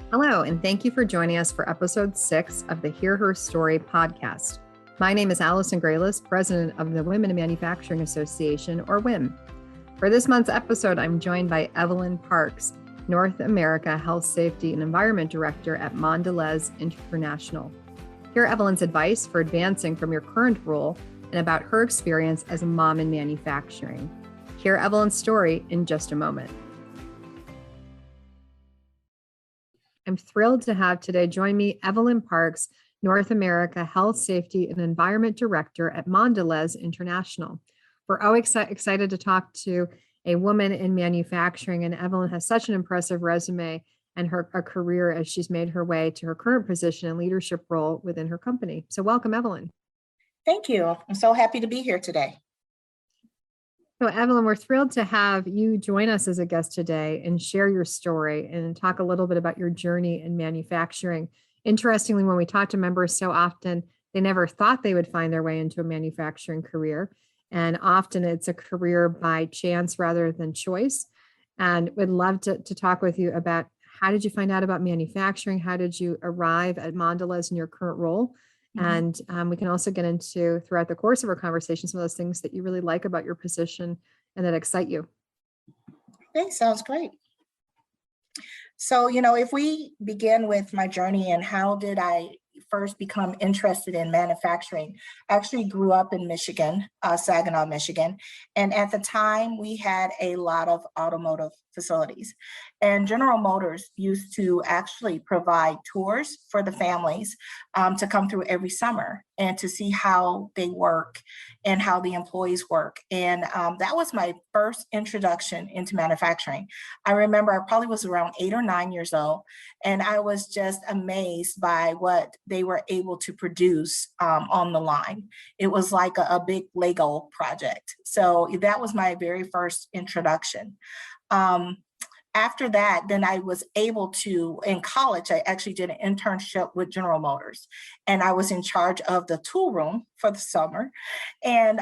Hello, and thank you for joining us for episode 6 of the Hear Her Story podcast. My name is Allison Graylis, president of the Women in Manufacturing Association, or WIM. For this month's episode, I'm joined by Evelyn Parks, North America Health, Safety, and Environment Director at MONDELEZ International. Hear Evelyn's advice for advancing from your current role and about her experience as a mom in manufacturing. Hear Evelyn's story in just a moment. I'm thrilled to have today join me Evelyn Parks, North America Health, Safety, and Environment Director at MONDELEZ International. We're always excited to talk to a woman in manufacturing, and Evelyn has such an impressive resume and her career as she's made her way to her current position and leadership role within her company. So welcome, Evelyn. Thank you. I'm so happy to be here today. So Evelyn, we're thrilled to have you join us as a guest today and share your story and talk a little bit about your journey in manufacturing. Interestingly, when we talk to members so often, they never thought they would find their way into a manufacturing career. And often it's a career by chance rather than choice. And would love to talk with you about how did you find out about manufacturing? How did you arrive at Mondelez in your current role? And we can also get into, throughout the course of our conversation, some of those things that you really like about your position and that excite you. Okay, sounds great. So, if we begin with my journey and how did I first become interested in manufacturing, I actually grew up in Michigan, Saginaw, Michigan. And at the time, we had a lot of automotive facilities. And General Motors used to actually provide tours for the families to come through every summer and to see how they work and how the employees work. And that was my first introduction into manufacturing. I remember I probably was around 8 or 9 years old, and I was just amazed by what they were able to produce on the line. It was like a big Lego project. So that was my very first introduction. After that, then I was able to, in college, I actually did an internship with General Motors, and I was in charge of the tool room for the summer. And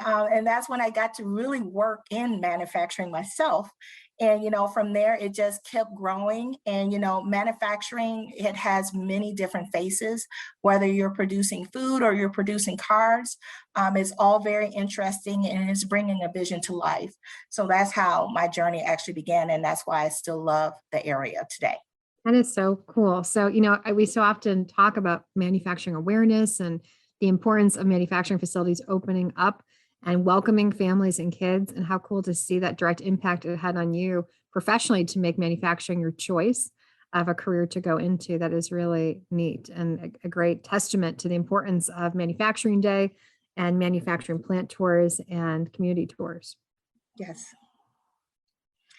that's when I got to really work in manufacturing myself. And, from there, it just kept growing. And, manufacturing, it has many different faces, whether you're producing food or you're producing cars. It's all very interesting and it's bringing a vision to life. So that's how my journey actually began. And that's why I still love the area today. That is so cool. So, we so often talk about manufacturing awareness and the importance of manufacturing facilities opening up and welcoming families and kids, and how cool to see that direct impact it had on you professionally to make manufacturing your choice of a career to go into. That is really neat and a great testament to the importance of Manufacturing Day and manufacturing plant tours and community tours. Yes.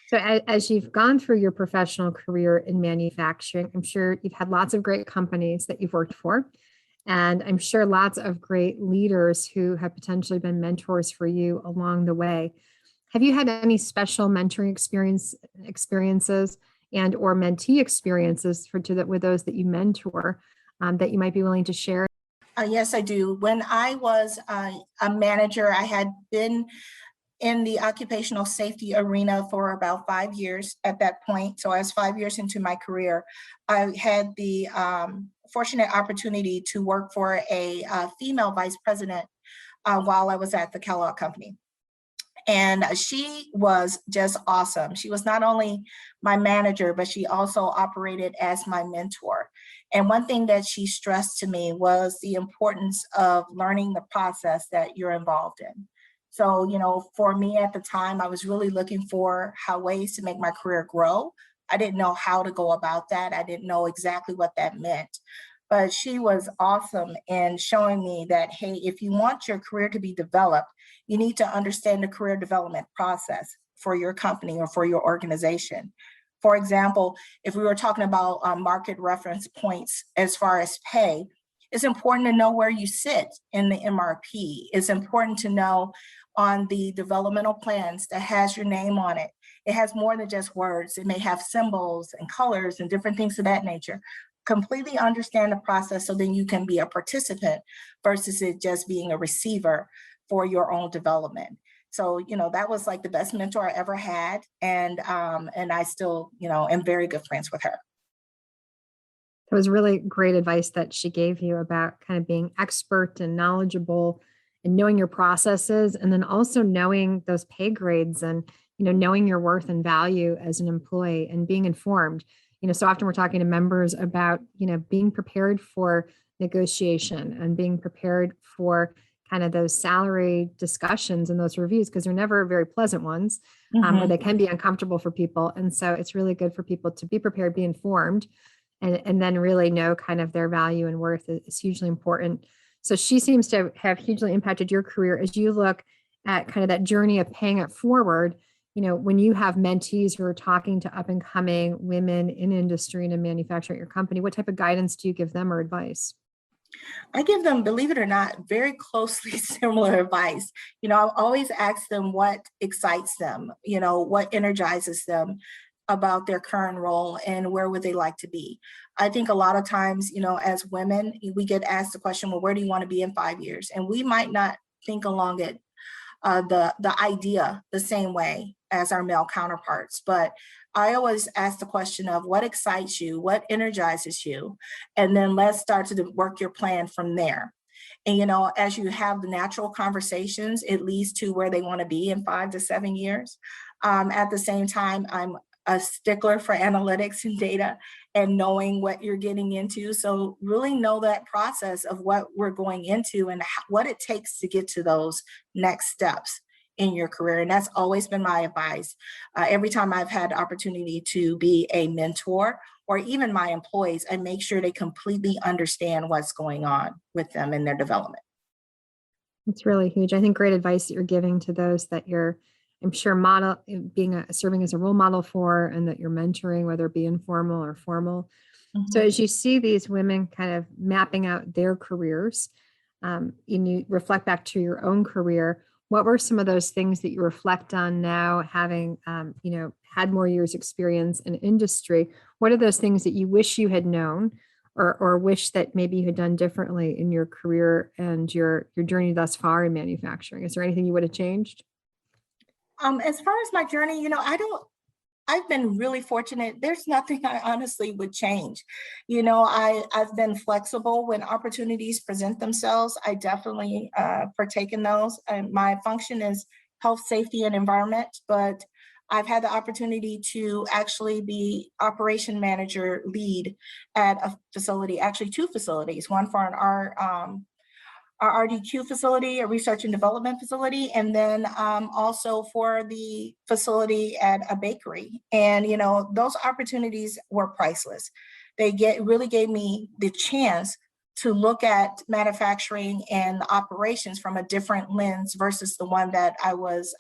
So as you've gone through your professional career in manufacturing, I'm sure you've had lots of great companies that you've worked for. And I'm sure lots of great leaders who have potentially been mentors for you along the way. Have you had any special mentoring experiences and or mentee experiences with those that you mentor that you might be willing to share? Yes, I do. When I was a manager, I had been in the occupational safety arena for about 5 years at that point. So I was 5 years into my career. I had the fortunate opportunity to work for a female vice president while I was at the Kellogg Company. And she was just awesome. She was not only my manager, but she also operated as my mentor. And one thing that she stressed to me was the importance of learning the process that you're involved in. So, for me at the time, I was really looking for ways to make my career grow. I didn't know how to go about that. I didn't know exactly what that meant. But she was awesome in showing me that, hey, if you want your career to be developed, you need to understand the career development process for your company or for your organization. For example, if we were talking about market reference points as far as pay, it's important to know where you sit in the MRP. It's important to know on the developmental plans that has your name on it. It has more than just words. It may have symbols and colors and different things of that nature. Completely understand the process so then you can be a participant versus it just being a receiver for your own development. So, that was like the best mentor I ever had. And I still, am very good friends with her. That was really great advice that she gave you about kind of being expert and knowledgeable and knowing your processes, and then also knowing those pay grades and, knowing your worth and value as an employee and being informed. So often we're talking to members about, being prepared for negotiation and being prepared for kind of those salary discussions and those reviews, because they're never very pleasant ones, or they can be uncomfortable for people. And so it's really good for people to be prepared, be informed, and then really know kind of their value and worth is hugely important. So she seems to have hugely impacted your career as you look at kind of that journey of paying it forward. When you have mentees who are talking to up and coming women in industry and in manufacturing at your company, what type of guidance do you give them or advice? I give them, believe it or not, very closely similar advice. I always ask them what excites them, what energizes them about their current role and where would they like to be. I think a lot of times, as women, we get asked the question, well, where do you want to be in 5 years? And we might not think along it, the idea the same way as our male counterparts. But I always ask the question of what excites you, what energizes you, and then let's start to work your plan from there. And, as you have the natural conversations, it leads to where they want to be in 5 to 7 years. At the same time, I'm a stickler for analytics and data and knowing what you're getting into. So really know that process of what we're going into and what it takes to get to those next steps in your career. And that's always been my advice. Every time I've had the opportunity to be a mentor or even my employees, I make sure they completely understand what's going on with them in their development. It's really huge. I think great advice that you're giving to those that you're, I'm sure, serving as a role model for, and that you're mentoring, whether it be informal or formal. So Mhm. as you see these women kind of mapping out their careers, and you reflect back to your own career, what were some of those things that you reflect on now, having, had more years experience in industry? What are those things that you wish you had known, or wish that maybe you had done differently in your career and your journey thus far in manufacturing? Is there anything you would have changed? As far as my journey, I've been really fortunate. There's nothing I honestly would change. I've been flexible when opportunities present themselves. I definitely partake in those. And my function is health, safety, and environment, but I've had the opportunity to actually be operation manager lead at a facility, actually two facilities, one for our RDQ facility, a research and development facility, and then also for the facility at a bakery. And those opportunities were priceless. Really gave me the chance to look at manufacturing and operations from a different lens versus the one that I was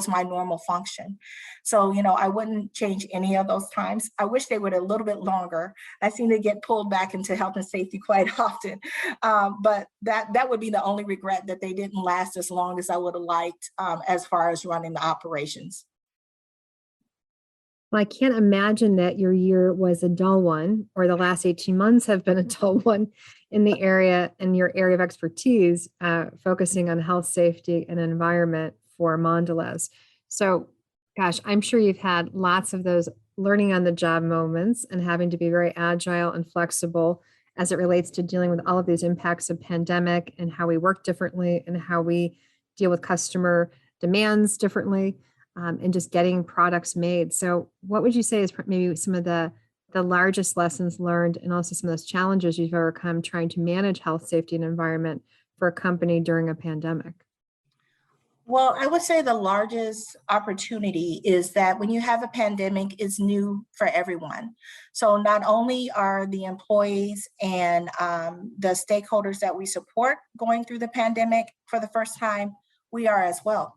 my normal function. So I wouldn't change any of those times. I wish they were a little bit longer. I seem to get pulled back into health and safety quite often, but that would be the only regret, that they didn't last as long as I would have liked, as far as running the operations. Well, I can't imagine that your year was a dull one, or the last 18 months have been a dull one in the area and your area of expertise, focusing on health, safety, and environment for Mondelez. So, gosh, I'm sure you've had lots of those learning on the job moments and having to be very agile and flexible as it relates to dealing with all of these impacts of pandemic and how we work differently and how we deal with customer demands differently, and just getting products made. So, what would you say is maybe some of the largest lessons learned, and also some of those challenges you've overcome trying to manage health, safety, and environment for a company during a pandemic? Well, I would say the largest opportunity is that when you have a pandemic, it's new for everyone. So not only are the employees and the stakeholders that we support going through the pandemic for the first time, we are as well.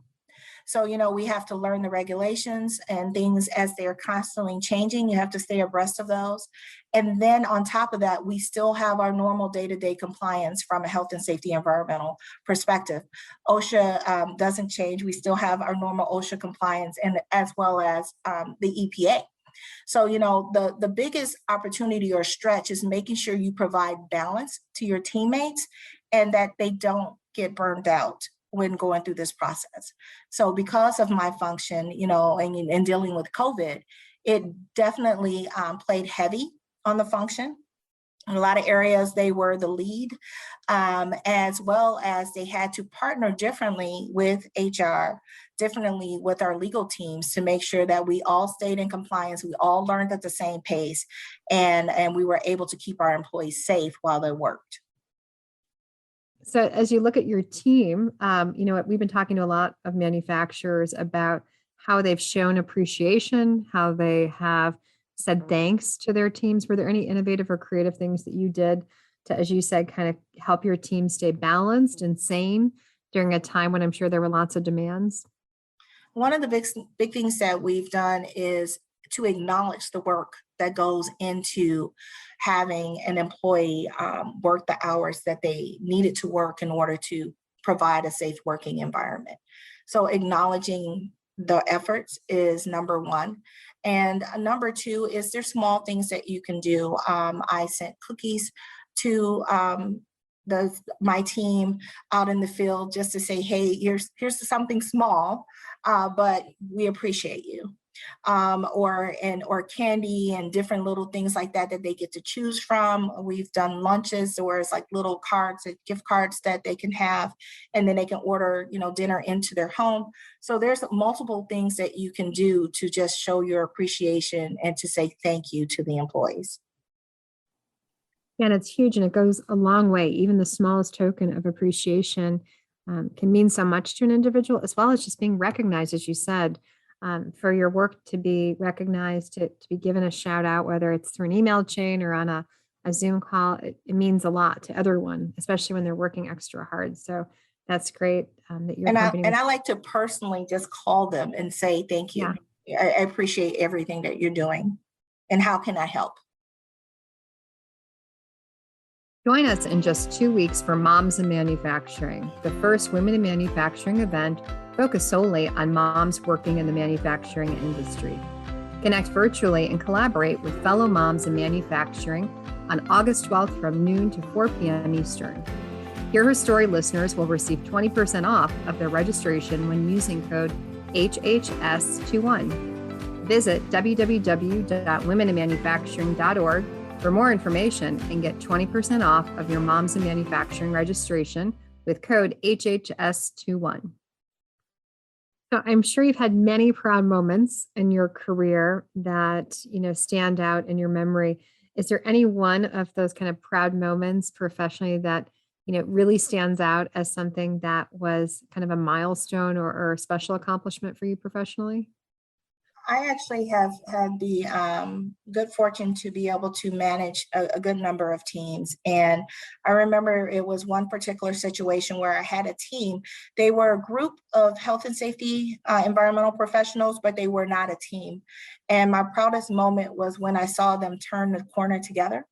So, we have to learn the regulations and things as they're constantly changing. You have to stay abreast of those. And then on top of that, we still have our normal day-to-day compliance from a health and safety environmental perspective. OSHA doesn't change. We still have our normal OSHA compliance, and as well as the EPA. So, the biggest opportunity or stretch is making sure you provide balance to your teammates and that they don't get burned out when going through this process. So because of my function, and dealing with COVID, it definitely played heavy on the function. In a lot of areas, they were the lead, as well as they had to partner differently with HR, differently with our legal teams to make sure that we all stayed in compliance, we all learned at the same pace, and we were able to keep our employees safe while they worked. So as you look at your team, we've been talking to a lot of manufacturers about how they've shown appreciation, how they have said thanks to their teams. Were there any innovative or creative things that you did to, as you said, kind of help your team stay balanced and sane during a time when I'm sure there were lots of demands? One of the big things that we've done is to acknowledge the work that goes into having an employee work the hours that they needed to work in order to provide a safe working environment. So acknowledging the efforts is number one. And number two is there's small things that you can do. I sent cookies to my team out in the field just to say, hey, here's something small, but we appreciate you. Or candy and different little things like that that they get to choose from. We've done lunches where it's like little cards, gift cards that they can have, and then they can order, dinner into their home. So there's multiple things that you can do to just show your appreciation and to say thank you to the employees. And it's huge, and it goes a long way. Even the smallest token of appreciation can mean so much to an individual, as well as just being recognized, as you said. For your work to be recognized, to be given a shout out, whether it's through an email chain or on a Zoom call, it means a lot to everyone, especially when they're working extra hard. So that's great that your company. I like to personally just call them and say thank you. Yeah. I appreciate everything that you're doing. And how can I help? Join us in just 2 weeks for Moms in Manufacturing, the first Women in Manufacturing event focused solely on moms working in the manufacturing industry. Connect virtually and collaborate with fellow moms in manufacturing on August 12th from noon to 4 p.m. Eastern. Hear Her Story listeners will receive 20% off of their registration when using code HHS21. Visit www.womeninmanufacturing.org for more information and get 20% off of your Moms in Manufacturing registration with code HHS21. So I'm sure you've had many proud moments in your career that, stand out in your memory. Is there any one of those kind of proud moments professionally that, really stands out as something that was kind of a milestone or a special accomplishment for you professionally? I actually have had the good fortune to be able to manage a good number of teams. And I remember it was one particular situation where I had a team. They were a group of health and safety environmental professionals, but they were not a team. And my proudest moment was when I saw them turn the corner together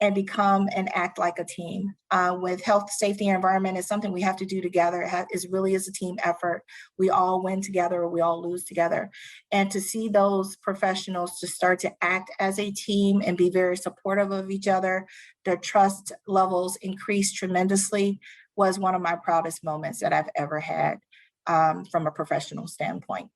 and become and act like a team. With health, safety, and environment, is something we have to do together. It really is a team effort. We all win together, or we all lose together. And to see those professionals to start to act as a team and be very supportive of each other, their trust levels increased tremendously, was one of my proudest moments that I've ever had from a professional standpoint.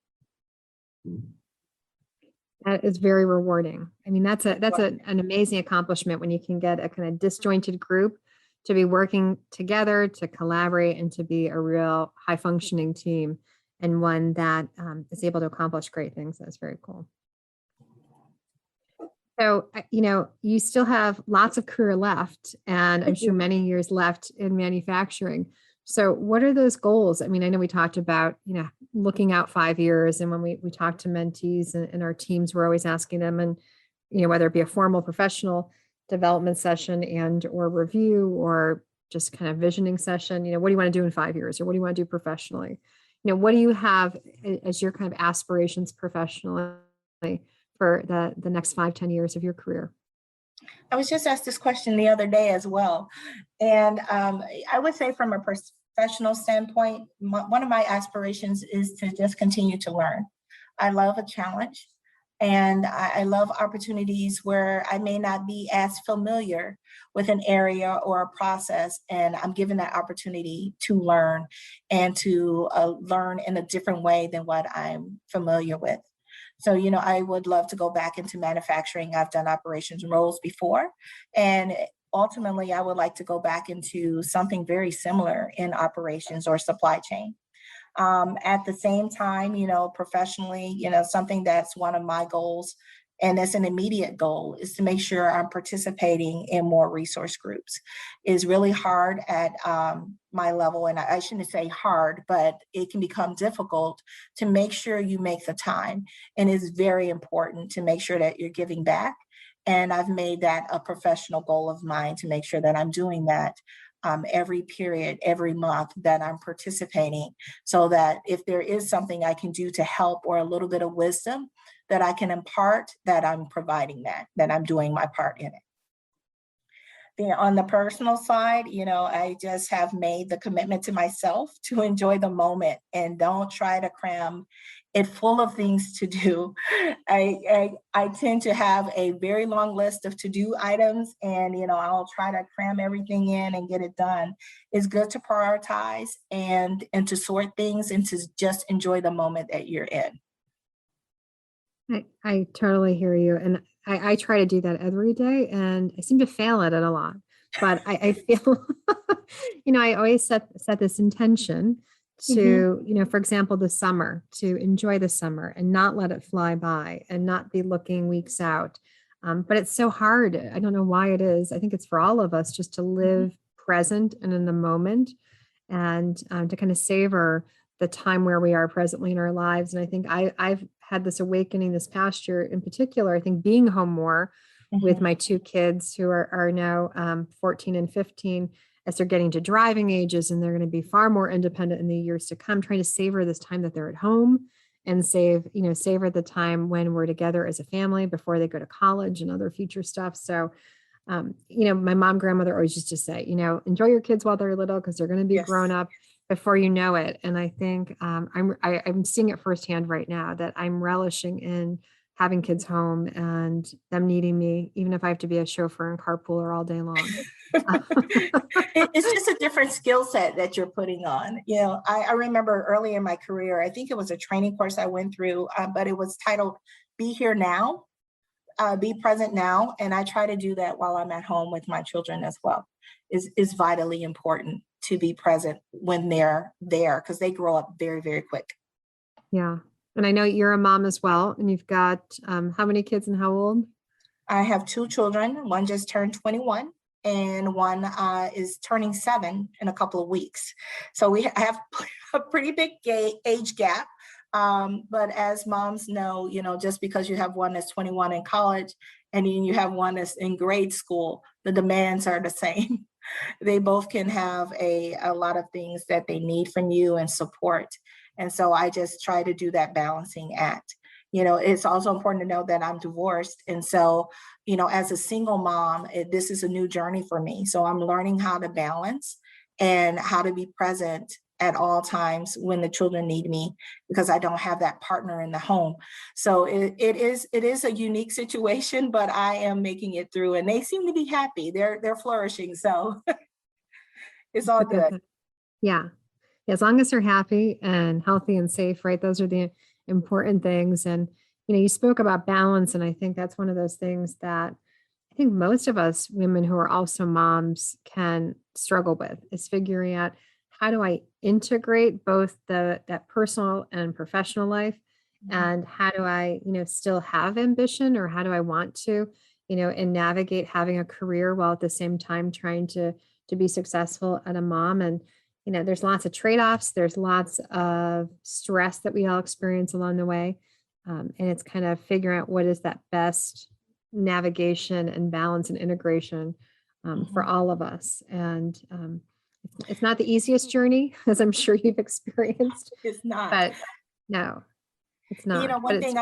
That is very rewarding. I mean, that's an amazing accomplishment when you can get a kind of disjointed group to be working together, to collaborate, and to be a real high functioning team, and one that is able to accomplish great things. That's very cool. So, you still have lots of career left, and I'm sure many years left in manufacturing. So what are those goals? I mean, I know we talked about, looking out 5 years, and when we talk to mentees and our teams, we're always asking them, and, whether it be a formal professional development session and or review, or just kind of visioning session, what do you want to do in 5 years, or what do you want to do professionally? What do you have as your kind of aspirations professionally for the next 5-10 years of your career? I was just asked this question the other day as well. And I would say from a professional standpoint, one of my aspirations is to just continue to learn. I love a challenge, and I love opportunities where I may not be as familiar with an area or a process, and I'm given that opportunity to learn and to learn in a different way than what I'm familiar with. So, I would love to go back into manufacturing. I've done operations roles before, and ultimately, I would like to go back into something very similar in operations or supply chain. At the same time, professionally, something that's one of my goals, and it's an immediate goal, is to make sure I'm participating in more resource groups. It's really hard at my level, and I shouldn't say hard, but it can become difficult to make sure you make the time. And it's very important to make sure that you're giving back. And I've made that a professional goal of mine to make sure that I'm doing that every period, every month that I'm participating, so that if there is something I can do to help or a little bit of wisdom that I can impart, that I'm providing that I'm doing my part in it. On the personal side, I just have made the commitment to myself to enjoy the moment and don't try to cram it full of things to do. I tend to have a very long list of to-do items, and I'll try to cram everything in and get it done. It's good to prioritize and to sort things and to just enjoy the moment that you're in. I totally hear you. And I try to do that every day and I seem to fail at it a lot. But I feel, I always set this intention to, for example, the summer, to enjoy the summer and not let it fly by and not be looking weeks out. But it's so hard. I don't know why it is. I think it's for all of us just to live present and in the moment, and to kind of savor the time where we are presently in our lives. And I think I've had this awakening this past year in particular. I think being home more with my two kids who are now 14 and 15, as they're getting to driving ages, and they're going to be far more independent in the years to come, trying to savor this time that they're at home and savor the time when we're together as a family before they go to college and other future stuff. So, my mom, grandmother always used to say, enjoy your kids while they're little, because they're going to be grown up before you know it. And I think I'm seeing it firsthand right now, that I'm relishing in having kids home and them needing me, even if I have to be a chauffeur and carpooler all day long. It's just a different skill set that you're putting on. I remember early in my career, I think it was a training course I went through, but it was titled Be Here Now, Be Present Now. And I try to do that while I'm at home with my children as well. Is vitally important to be present when they're there, because they grow up very, very quick. Yeah. And I know you're a mom as well, and you've got how many kids and how old? I have two children. One just turned 21 and one is turning 7 in a couple of weeks. So we have a pretty big age gap. But as moms know, just because you have one that's 21 in college and then you have one that's in grade school, the demands are the same. They both can have a lot of things that they need from you and support. And so I just try to do that balancing act. It's also important to know that I'm divorced. And so, as a single mom, this is a new journey for me. So I'm learning how to balance and how to be present at all times when the children need me, because I don't have that partner in the home. So it is a unique situation, but I am making it through, and they seem to be happy. They're flourishing. So it's all good. Yeah. As long as they're happy and healthy and safe, right? Those are the important things. And, you spoke about balance. And I think that's one of those things that I think most of us women who are also moms can struggle with, is figuring out, how do I integrate both that personal and professional life? And how do I, still have ambition, or how do I want to, and navigate having a career while at the same time trying to be successful at a mom? And there's lots of trade-offs. There's lots of stress that we all experience along the way. And it's kind of figuring out what is that best navigation and balance and integration for all of us. And it's not the easiest journey, as I'm sure you've experienced. It's not. But no, it's not. One thing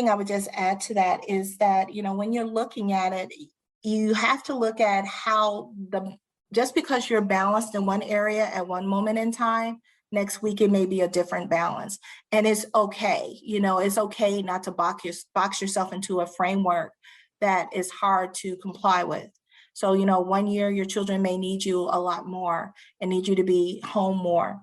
I would just add to that is that, when you're looking at it, you have to look at how just because you're balanced in one area at one moment in time, next week it may be a different balance. And it's okay. It's okay not to box yourself into a framework that is hard to comply with. So, 1 year your children may need you a lot more and need you to be home more.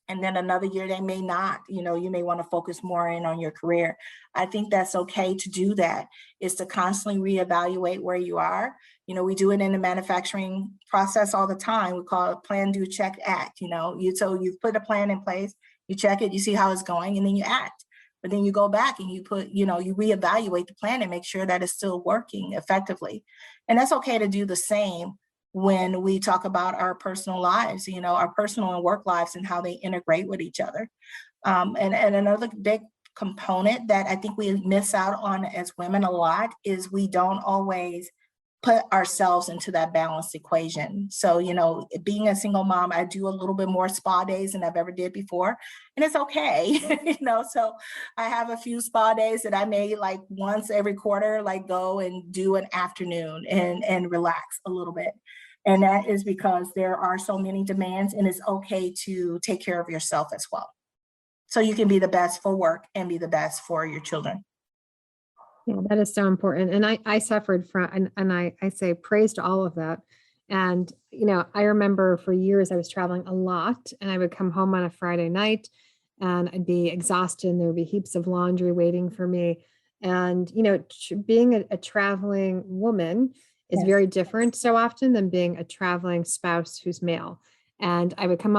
And then another year they may not, you may want to focus more in on your career. I think that's okay to do that, is to constantly reevaluate where you are. We do it in the manufacturing process all the time. We call it plan, do, check, act. So you put a plan in place, you check it, you see how it's going, and then you act. But then you go back and you you reevaluate the plan and make sure that it's still working effectively. And that's okay to do the same when we talk about our personal lives, our personal and work lives and how they integrate with each other. And another big component that I think we miss out on as women a lot is we don't always put ourselves into that balanced equation. So, being a single mom, I do a little bit more spa days than I've ever did before. And it's okay. So I have a few spa days that I may like once every quarter, like go and do an afternoon and relax a little bit. And that is because there are so many demands, and it's okay to take care of yourself as well. So you can be the best for work and be the best for your children. Yeah, that is so important. And I suffered from, and I say praise to all of that. And, I remember for years I was traveling a lot, and I would come home on a Friday night and I'd be exhausted, and there would be heaps of laundry waiting for me. And, being a traveling woman is Yes. very different so often than being a traveling spouse who's male. And I would come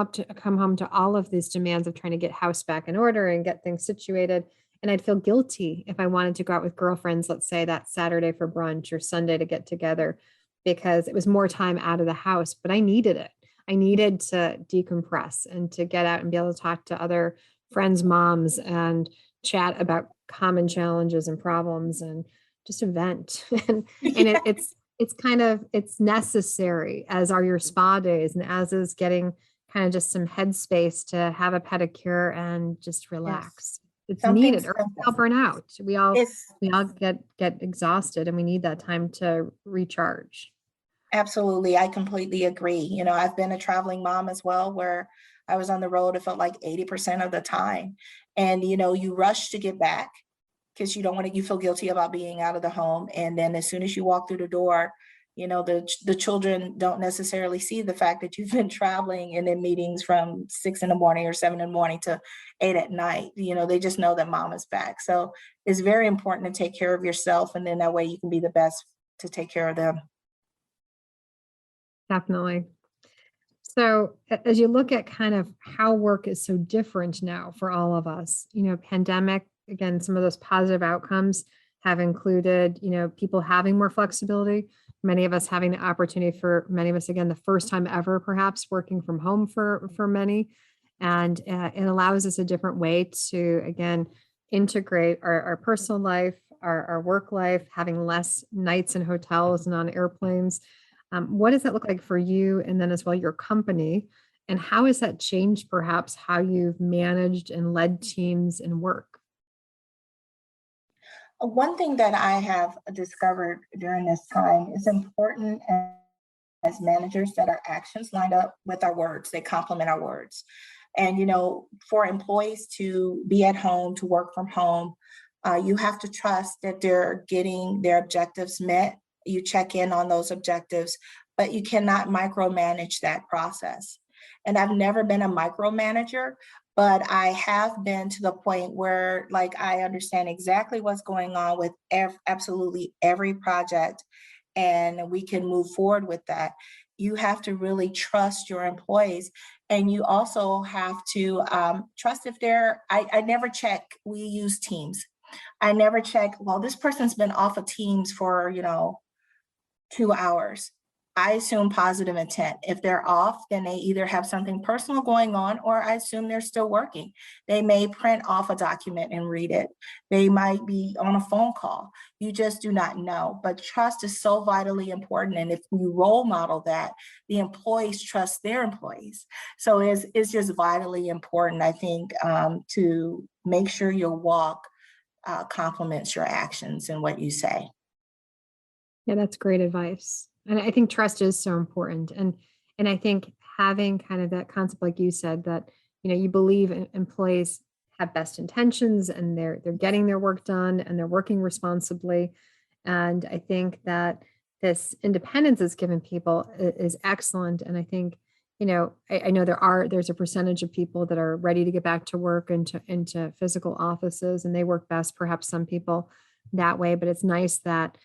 home to all of these demands of trying to get house back in order and get things situated. And I'd feel guilty if I wanted to go out with girlfriends, let's say that Saturday for brunch or Sunday to get together, because it was more time out of the house, but I needed it. I needed to decompress and to get out and be able to talk to other friends' moms and chat about common challenges and problems and just a vent. It's necessary, as are your spa days, and as is getting kind of just some headspace to have a pedicure and just Yes. relax. It's Something needed, or we all simple. burn out. It's We all get exhausted, and we need that time to recharge. Absolutely. I completely agree. I've been a traveling mom as well, where I was on the road, it felt like 80% of the time. And, you rush to get back because you don't want to, you feel guilty about being out of the home. And then as soon as you walk through the door, the children don't necessarily see the fact that you've been traveling and in meetings from 6 in the morning or 7 in the morning to 8 at night. They just know that mom is back. So it's very important to take care of yourself. And then that way you can be the best to take care of them. Definitely. So as you look at kind of how work is so different now for all of us, pandemic, again, some of those positive outcomes have included, people having more flexibility, many of us having the opportunity, for many of us, again, the first time ever, perhaps working from home for many. And it allows us a different way to, again, integrate our personal life, our work life, having less nights in hotels and on airplanes. What does that look like for you, and then as well your company? And how has that changed perhaps how you've managed and led teams and work? One thing that I have discovered during this time is important as managers that our actions line up with our words, they complement our words. And, for employees to be at home, to work from home, you have to trust that they're getting their objectives met. You check in on those objectives, but you cannot micromanage that process. And I've never been a micromanager, but I have been to the point where, like, I understand exactly what's going on with absolutely every project, and we can move forward with that. You have to really trust your employees, and you also have to trust if I never check, we use Teams. I never check, well, this person's been off of Teams for, 2 hours. I assume positive intent. If they're off, then they either have something personal going on, or I assume they're still working. They may print off a document and read it. They might be on a phone call. You just do not know. But trust is so vitally important. And if we role model that, the employees trust their employees. So it's just vitally important, I think, to make sure your walk complements your actions and what you say. Yeah, that's great advice. And I think trust is so important. And I think having kind of that concept, like you said, that you believe employees have best intentions, and they're getting their work done, and they're working responsibly. And I think that this independence is given people is excellent. And I think, I know there's a percentage of people that are ready to get back to work into physical offices, and they work best, perhaps some people that way, but it's nice that,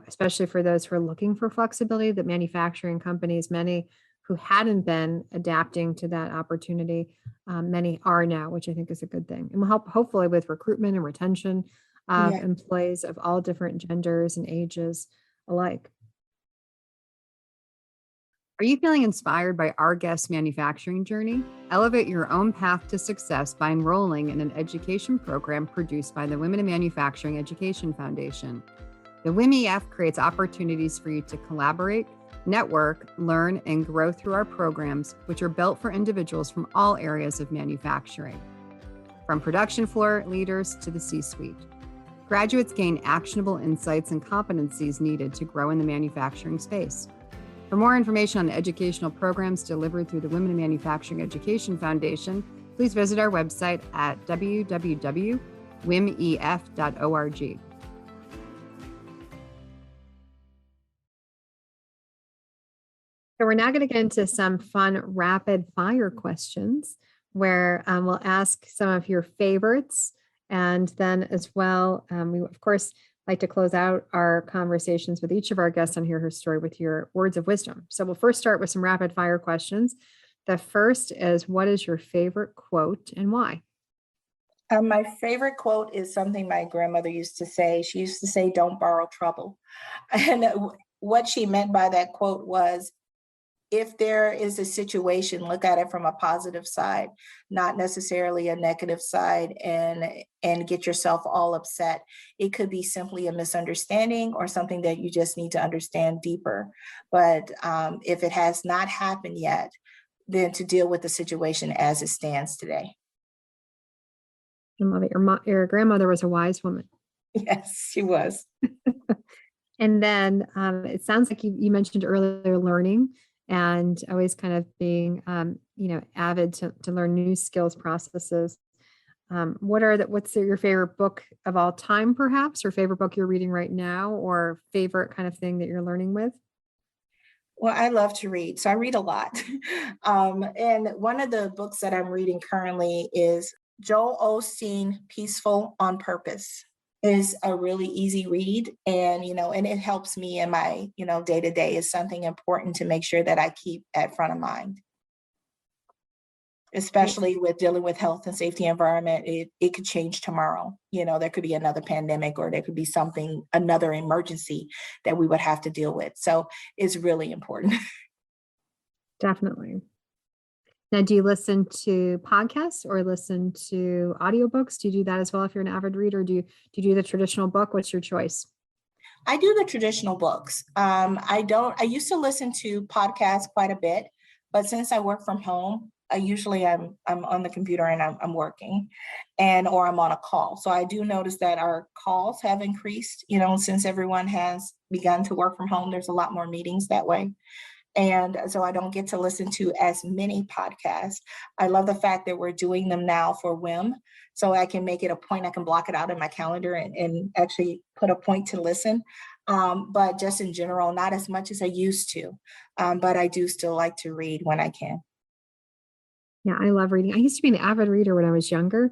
especially for those who are looking for flexibility, that manufacturing companies, many who hadn't been adapting to that opportunity, many are now, which I think is a good thing, and will help hopefully with recruitment and retention of Yeah. employees of all different genders and ages alike. Are you feeling inspired by our guest's manufacturing journey? Elevate your own path to success by enrolling in an education program produced by the Women in Manufacturing Education Foundation. The WIMEF creates opportunities for you to collaborate, network, learn, and grow through our programs, which are built for individuals from all areas of manufacturing, from production floor leaders to the C-suite. Graduates gain actionable insights and competencies needed to grow in the manufacturing space. For more information on the educational programs delivered through the Women in Manufacturing Education Foundation, please visit our website at www.wimef.org. So we're now going to get into some fun rapid fire questions where we'll ask some of your favorites. And then as well, we of course like to close out our conversations with each of our guests on Hear Her Story with your words of wisdom. So we'll first start with some rapid fire questions. The first is, what is your favorite quote and why? My favorite quote is something my grandmother used to say. She used to say, "Don't borrow trouble." And what she meant by that quote was, if there is a situation, look at it from a positive side, not necessarily a negative side, and get yourself all upset. It could be simply a misunderstanding or something that you just need to understand deeper. But if it has not happened yet, then to deal with the situation as it stands today. I love it. Your grandmother was a wise woman. Yes, she was. And then it sounds like you mentioned earlier learning and always kind of being, avid to learn new skills processes. What's your favorite book of all time, perhaps, or favorite book you're reading right now, or favorite kind of thing that you're learning with? Well, I love to read, so I read a lot. And one of the books that I'm reading currently is Joel Osteen, Peaceful on Purpose. Is a really easy read, and it helps me in my day to day. Is something important to make sure that I keep at front of mind, Right. especially with dealing with health and safety environment. It could change tomorrow. There could be another pandemic, or there could be another emergency that we would have to deal with. So it's really important. Definitely. Now, do you listen to podcasts or listen to audiobooks? Do you do that as well if you're an avid reader? Do you do the traditional book? What's your choice? I do the traditional books. I used to listen to podcasts quite a bit, but since I work from home, I'm on the computer and I'm working, or I'm on a call. So I do notice that our calls have increased, since everyone has begun to work from home. There's a lot more meetings that way. And so I don't get to listen to as many podcasts. I love the fact that we're doing them now for WIM. So I can make it a point, I can block it out in my calendar and actually put a point to listen. But just in general, not as much as I used to. But I do still like to read when I can. Yeah, I love reading. I used to be an avid reader when I was younger.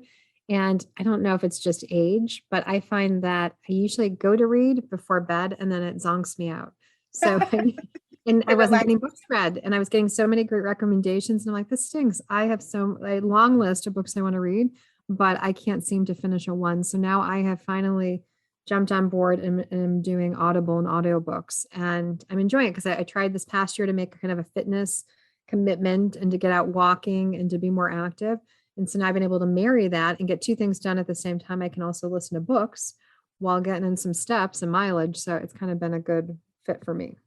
And I don't know if it's just age, but I find that I usually go to read before bed and then it zonks me out. So, and I It wasn't relaxes. getting books read and I was getting so many great recommendations. And I'm like, this stinks. I have a long list of books I want to read, but I can't seem to finish a one. So now I have finally jumped on board and am doing Audible and audiobooks. And I'm enjoying it because I tried this past year to make kind of a fitness commitment and to get out walking and to be more active. And so now I've been able to marry that and get two things done at the same time. I can also listen to books while getting in some steps and mileage. So it's kind of been a good fit for me.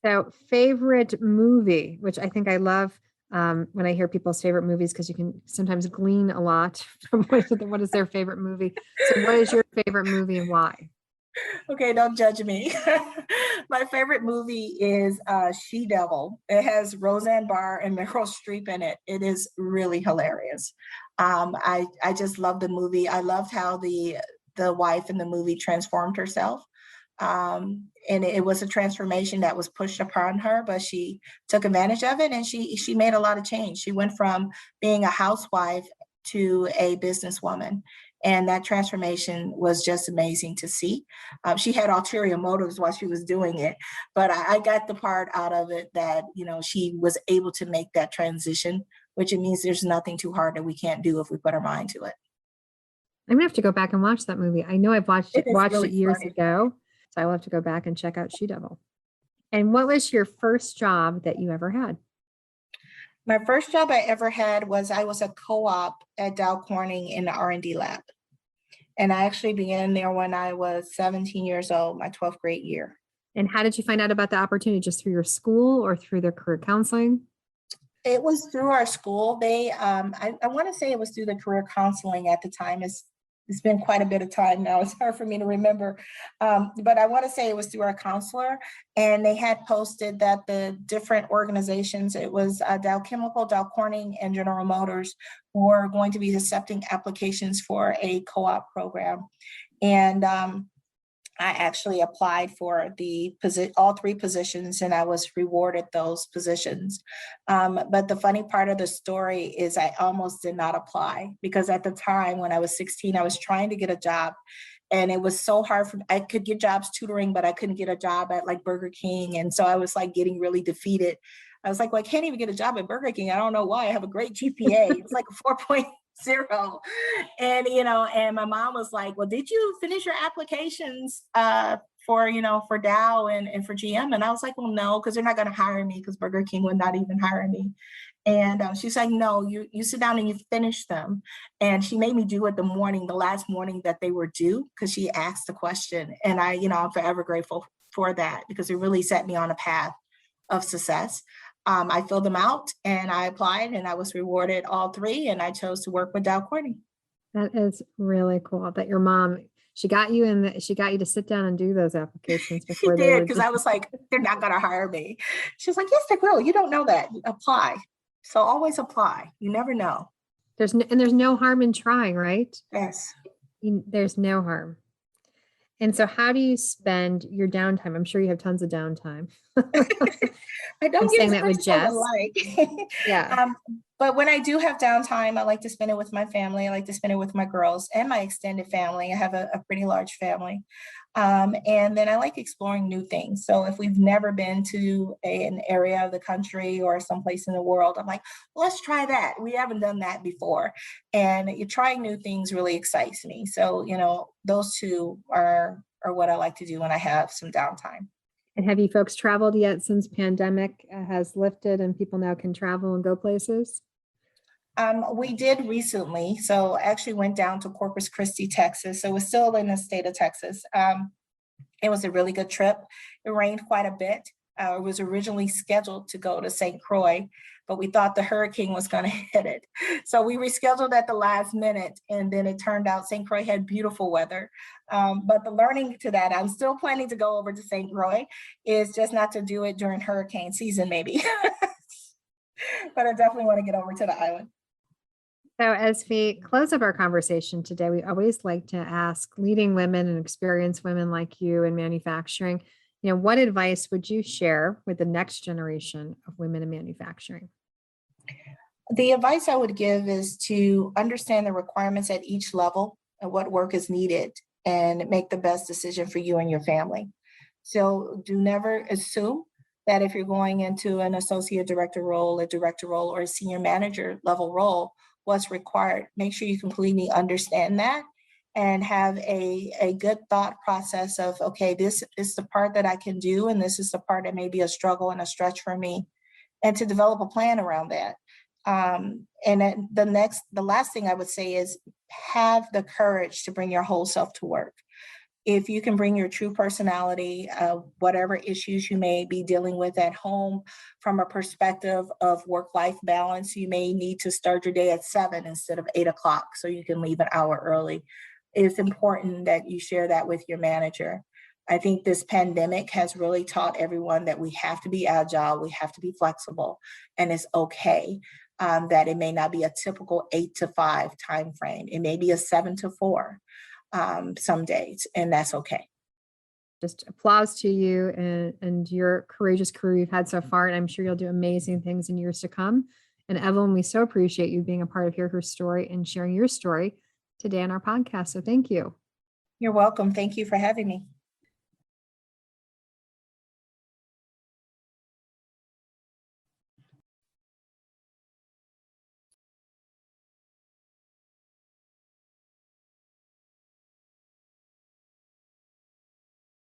So, favorite movie, which I think I love when I hear people's favorite movies, because you can sometimes glean a lot from what is their favorite movie. So, what is your favorite movie and why? Okay, don't judge me. My favorite movie is She Devil. It has Roseanne Barr and Meryl Streep in it. It is really hilarious. I just love the movie. I loved how the wife in the movie transformed herself. And it was a transformation that was pushed upon her, but she took advantage of it, and she made a lot of change. She went from being a housewife to a businesswoman. And that transformation was just amazing to see. She had ulterior motives while she was doing it, but I got the part out of it that, she was able to make that transition, which it means there's nothing too hard that we can't do if we put our mind to it. I'm gonna have to go back and watch that movie. I know I've It is watched it really years funny. ago, so I'll have to go back and check out She Devil. And what was your first job that you ever had? My first job I ever had was I was a co-op at Dow Corning in the R&D lab. And I actually began there when I was 17 years old, my 12th grade year. And how did you find out about the opportunity? Just through your school or through their career counseling? It was through our school. I want to say it was through the career counseling at the time. It's been quite a bit of time now. It's hard for me to remember. But I want to say it was through our counselor, and they had posted that the different organizations, it was Dow Chemical, Dow Corning, and General Motors, were going to be accepting applications for a co-op program. And I actually applied for all three positions, and I was rewarded those positions. But the funny part of the story is I almost did not apply, because at the time when I was 16, I was trying to get a job, and it was so hard for me. I could get jobs tutoring, but I couldn't get a job at like Burger King. And so I was like getting really defeated. I was like, well, I can't even get a job at Burger King. I don't know why. I have a great GPA. It's like a 4.0. And my mom was like, well, did you finish your applications for Dow and for GM? And I was like, well, no, because they're not going to hire me, because Burger King would not even hire me. And she's like, no, you sit down and you finish them. And she made me do it the last morning that they were due, because she asked the question. And I'm forever grateful for that, because it really set me on a path of success. I filled them out and I applied, and I was rewarded all three, and I chose to work with Dow Corning. That is really cool that your mom, she got you to sit down and do those applications She before they did, were because due. I was like, they're not going to hire me. She was like, yes, they will. You don't know that. Apply. So always apply. You never know. There's no harm in trying, right? Yes. There's no harm. And so how do you spend your downtime? I'm sure you have tons of downtime. I I'm don't get saying as that much with as I would Jess. like. Yeah. But when I do have downtime, I like to spend it with my family. I like to spend it with my girls and my extended family. I have a pretty large family. And then I like exploring new things. So if we've never been to an area of the country or someplace in the world, I'm like, well, let's try that. We haven't done that before. And trying new things really excites me. So, those two are what I like to do when I have some downtime. And have you folks traveled yet since pandemic has lifted and people now can travel and go places? We did recently. So I actually went down to Corpus Christi, Texas. So it was still in the state of Texas. It was a really good trip. It rained quite a bit. It was originally scheduled to go to St. Croix, but we thought the hurricane was going to hit it. So we rescheduled at the last minute, and then it turned out St. Croix had beautiful weather. But the learning to that, I'm still planning to go over to St. Croix, is just not to do it during hurricane season, maybe. But I definitely want to get over to the island. So as we close up our conversation today, we always like to ask leading women and experienced women like you in manufacturing, what advice would you share with the next generation of women in manufacturing? The advice I would give is to understand the requirements at each level and what work is needed, and make the best decision for you and your family. So do never assume that if you're going into an associate director role, a director role, or a senior manager level role, what's required. Make sure you completely understand that and have a good thought process of, okay, this is the part that I can do, and this is the part that may be a struggle and a stretch for me, and to develop a plan around that. And then the last thing I would say is have the courage to bring your whole self to work. If you can bring your true personality, whatever issues you may be dealing with at home, from a perspective of work-life balance, you may need to start your day at 7 instead of 8 o'clock so you can leave an hour early. It's important that you share that with your manager. I think this pandemic has really taught everyone that we have to be agile, we have to be flexible, and it's okay that it may not be a typical 8 to 5 timeframe. It may be a 7 to 4. Some days, and that's okay. just applause to you and your courageous career you've had so far. And I'm sure you'll do amazing things in years to come. And Evelyn, we so appreciate you being a part of Hear Her Story and sharing your story today on our podcast. So thank you. You're welcome. Thank you for having me.